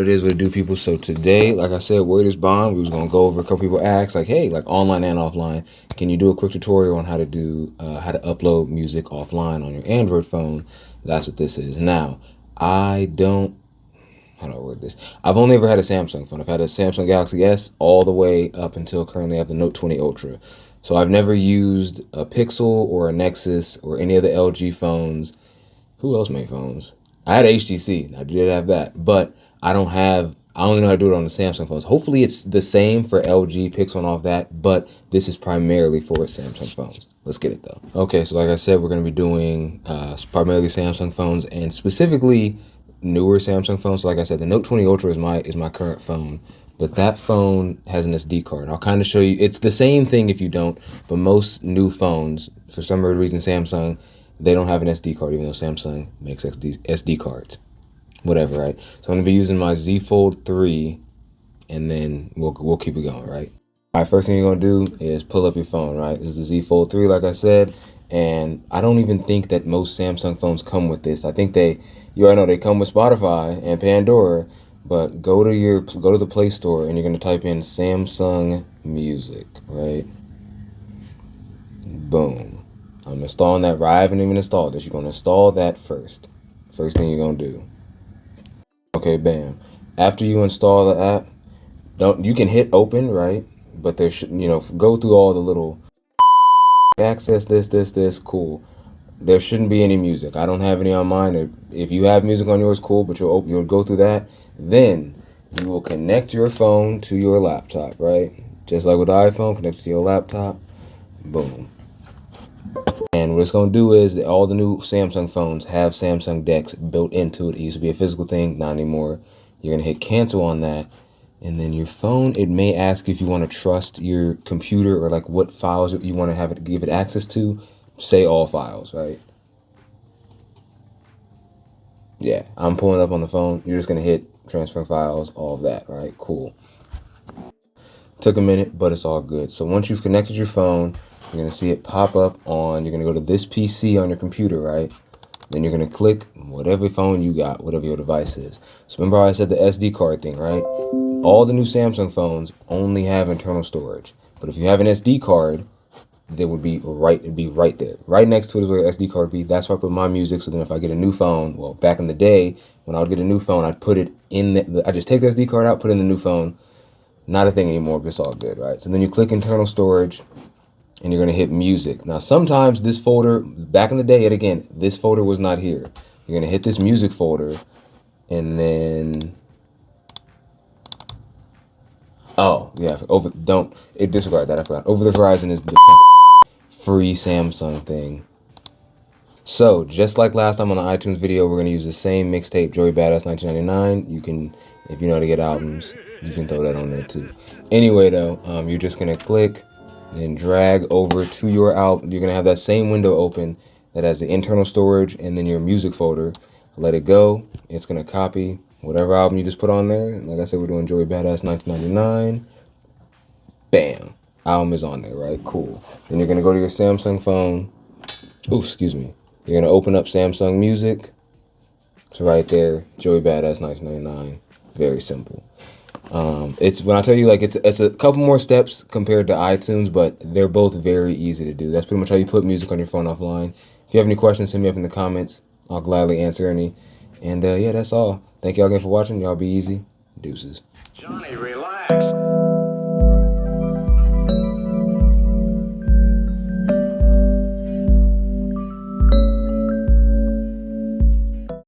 What it do, people? So today, like I said, word is bond. We was gonna go over, a couple people asked, like, hey, like online and offline, can you do a quick tutorial on how to do how to upload music offline on your Android phone? That's what this is. Now, I don't, how do I word this? I've only ever had a Samsung phone. I've had a Samsung Galaxy S all the way up until currently I have the Note 20 Ultra. So I've never used a Pixel or a Nexus or any of the LG phones. Who else made phones? I had HTC. I did have that, but I only know how to do it on the Samsung phones. Hopefully it's the same for LG, Pixel, and all of that, but this is primarily for Samsung phones. Let's get it though. Okay, so like I said, we're gonna be doing primarily Samsung phones and specifically newer Samsung phones. So like I said, the Note 20 Ultra is my current phone, but that phone has an SD card. I'll kind of show you. It's the same thing if you don't, but most new phones, for some reason, Samsung, they don't have an SD card, even though Samsung makes SD cards. Whatever, right? So I'm gonna be using my Z Fold 3, and then we'll keep it going, right? All right, first thing you're gonna do is pull up your phone, right? This is the Z Fold 3, like I said, and I don't even think that most Samsung phones come with this. I think you already know they come with Spotify and Pandora, but go to the Play Store and you're gonna type in Samsung Music, right? Boom. I'm installing that. I haven't even installed this. You're gonna install that first. First thing you're gonna do. Okay, bam. After you install the app, you can hit open, right? But there should, go through all the little access this, cool. There shouldn't be any music. I don't have any on mine. If you have music on yours, cool, but you'll go through that. Then you will connect your phone to your laptop, right? Just like with the iPhone, connect it to your laptop. Boom. And what it's going to do is that all the new Samsung phones have Samsung DEX built into it. It used to be a physical thing, not anymore. You're going to hit cancel on that. And then your phone, it may ask you if you want to trust your computer or like what files you want to have it, give it access to. Say all files, right? Yeah, I'm pulling up on the phone. You're just going to hit transfer files, all of that, right? Cool. Took a minute, but it's all good. So once you've connected your phone, you're going to see it pop up you're going to go to this PC on your computer, right? Then you're going to click whatever phone you got, whatever your device is. So remember how I said the SD card thing, right? All the new Samsung phones only have internal storage. But if you have an SD card, it'd be right there. Right next to it is where the SD card would be. That's where I put my music. So then if I get a new phone, well, back in the day, when I would get a new phone, I'd put it in I just take the SD card out, put it in the new phone. Not a thing anymore, but it's all good, right? So then you click internal storage, and you're going to hit music. Now, sometimes this folder, back in the day, yet again, this folder was not here. You're going to hit this music folder, and then, oh, yeah, disregard that, I forgot. Over the Horizon is the free Samsung thing. So, just like last time on the iTunes video, we're going to use the same mixtape, Joey Badass 1999. You can, if you know how to get albums, you can throw that on there too. Anyway, though, you're just going to click and drag over to your album. You're going to have that same window open that has the internal storage and then your music folder. Let it go. It's going to copy whatever album you just put on there. Like I said, we're doing Joey Badass 1999. Bam. Album is on there, right? Cool. Then you're going to go to your Samsung phone. Oh, excuse me. You're going to open up Samsung Music. It's right there. Joey Badass 1999. Very simple. It's when I tell you, like, it's a couple more steps compared to iTunes, but they're both very easy to do. That's pretty much how you put music on your phone offline. If you have any questions, hit me up in the comments. I'll gladly answer any. And yeah, that's all. Thank y'all again for watching. Y'all be easy. Deuces. Johnny, relax.